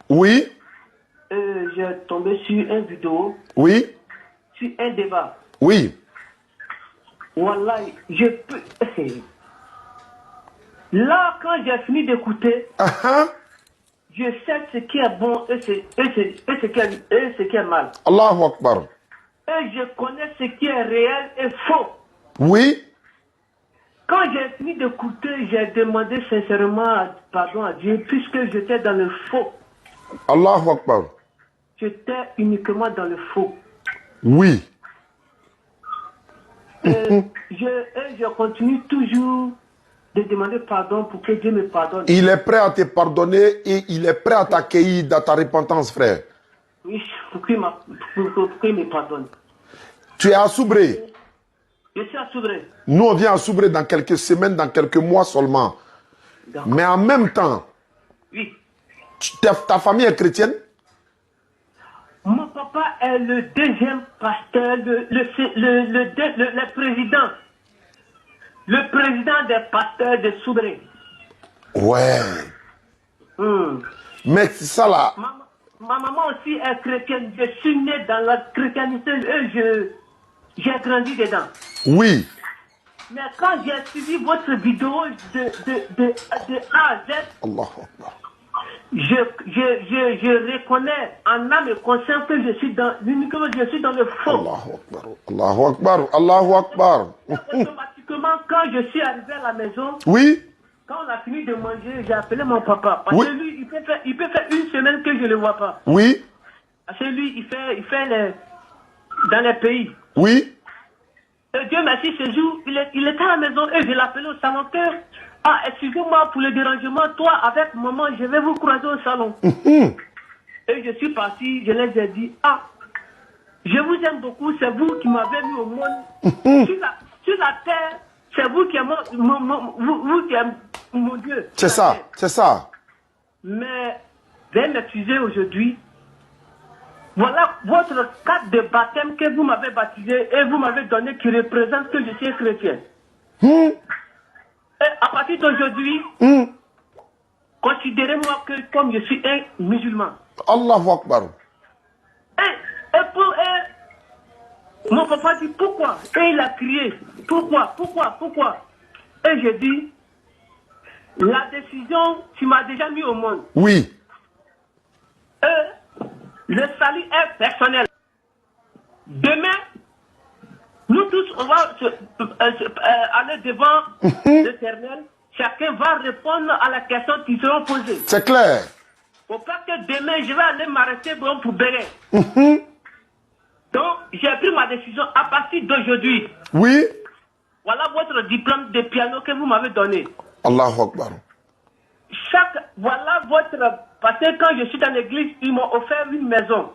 Oui. J'ai tombé sur une vidéo. Oui. Sur un débat. Oui. Voilà, je peux... Là, quand j'ai fini d'écouter, je sais ce qui est bon et ce qui est mal. Allahu Akbar. Et je connais ce qui est réel et faux. Oui. Quand j'ai fini d'écouter, j'ai demandé sincèrement pardon à Dieu, puisque j'étais dans le faux. Allahu Akbar. J'étais uniquement dans le faux. Oui. Je continue toujours de demander pardon pour que Dieu me pardonne. Il est prêt à te pardonner et il est prêt à t'accueillir dans ta repentance, frère. Oui, pour qu'il me pardonne. Tu es à Soubré. Je suis à Soubré. Nous, on vient à Soubré dans quelques semaines, dans quelques mois seulement. Mais en même temps, oui. Ta famille est chrétienne? Mon papa est le deuxième pasteur, le président. Le président des pasteurs de Soubré. Ouais. Mais c'est ça là. Ma maman aussi est chrétienne. Je suis né dans la chrétienté et j'ai grandi dedans. Oui. Mais quand j'ai suivi votre vidéo de A à Z, Allahu Akbar. je reconnais en âme et conscience que je suis dans le faux. Allahu Akbar. Allahu Akbar. Allahu Akbar. Automatiquement, quand je suis arrivé à la maison, oui. Quand on a fini de manger, j'ai appelé mon papa. Parce que lui, il peut faire une semaine que je ne le vois pas. Oui. Parce que lui, il fait dans les pays. Oui. Et Dieu merci, ce jour, il était à la maison et je l'ai appelé au salon. Ah, excusez-moi pour le dérangement. Toi, avec maman, je vais vous croiser au salon. Et je suis parti, je les ai dit, ah, je vous aime beaucoup, c'est vous qui m'avez mis au monde. Sur la terre, c'est vous qui êtes mon Dieu. C'est ça, c'est ça. Mais, veuillez m'excuser aujourd'hui. Voilà votre carte de baptême que vous m'avez baptisé et vous m'avez donné qui représente que je suis chrétien. Et à partir d'aujourd'hui, considérez-moi comme je suis un musulman. Allahu Akbar. Mon papa dit pourquoi? Et il a crié. Pourquoi? Et je dis, la décision, tu m'as déjà mis au monde. Oui. Le salut est personnel. Demain, nous tous, on va aller devant l'Éternel. Chacun va répondre à la question qui sera posée. C'est clair. Au fait que demain, je vais aller m'arrêter pour Béret. Donc, j'ai pris ma décision à partir d'aujourd'hui. Oui. Voilà votre diplôme de piano que vous m'avez donné. Allahu Akbar. Voilà votre... Parce que quand je suis dans l'église, ils m'ont offert une maison.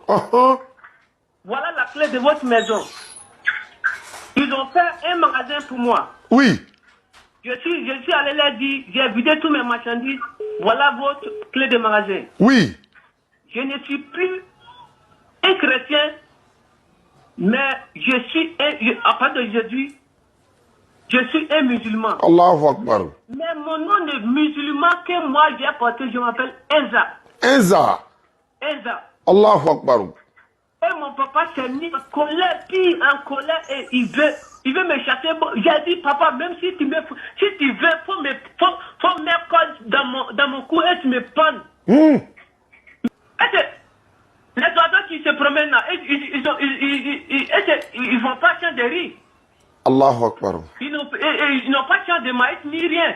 Voilà la clé de votre maison. Ils ont fait un magasin pour moi. Oui. Je suis allé leur dire, j'ai vidé tous mes marchandises. Voilà votre clé de magasin. Oui. Je ne suis plus un chrétien, mais je suis à partir d'aujourd'hui, je suis un musulman. Allahu Akbar. Mais mon nom de musulman que moi j'ai porté, je m'appelle Enza. Enza. Allahu Akbar. Et mon papa s'est mis en colère, puis en colère, et il veut me chasser. J'ai dit, papa, même si tu veux, faut mettre dans mon cou et tu me pends. Les oiseaux qui se promènent là, ils vont pas champ de riz. Allahu Akbar. Ils n'ont pas champ de maïs ni rien.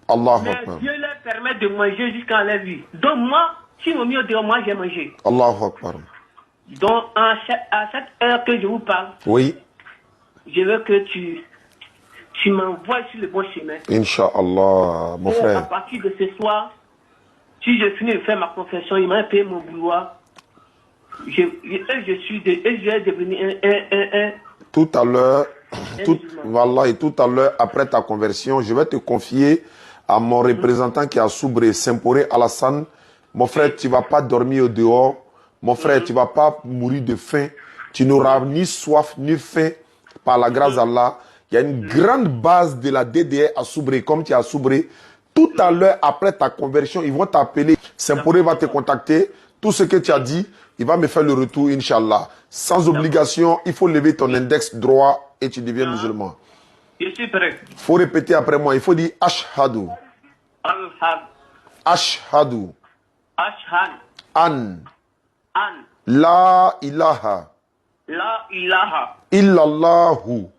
Allahu Akbar. Mais Dieu leur permet de manger jusqu'à la vie. Donc moi, si on mis au dehors, moi j'ai mangé. Allahu Akbar. Donc à cette heure que je vous parle, oui, je veux que tu m'envoies sur le bon chemin. Inch'Allah, mon frère. À partir de ce soir, si je finis de faire ma confession, il m'a payé mon boulot. Je vais devenir un tout à l'heure, voilà, et tout à l'heure, après ta conversion, je vais te confier à mon représentant qui est à Soubré, Saint-Poré Alassane. Mon frère, tu ne vas pas dormir au dehors. Mon frère, tu ne vas pas mourir de faim. Tu n'auras ni soif, ni faim par la grâce d'Allah. Il y a une grande base de la DDR à Soubré. Comme tu es à Soubré, Tout à l'heure, après ta conversion, ils vont t'appeler. Saint-Poré va te contacter. Tout ce que tu as dit, il va me faire le retour, Inch'Allah. Sans obligation, il faut lever ton index droit et tu deviens musulman. Je suis prêt. Il faut répéter après moi. Il faut dire Ashhadu. Al-Had. Ashhadu. Ashhad. An. An. La ilaha. La ilaha. Illallahu.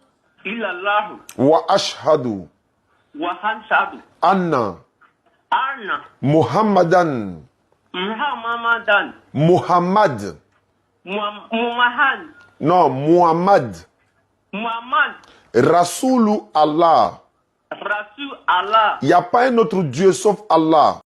Illallahu. Wa ashhadu. Wa hanshadu. Anna. Anna. Muhammadan. Muhammadan. Muhammad. Muhammad. Non, Muhammad. Muhammad. Rasoulu Allah. Rasul Allah. Il n'y a pas un autre Dieu sauf Allah.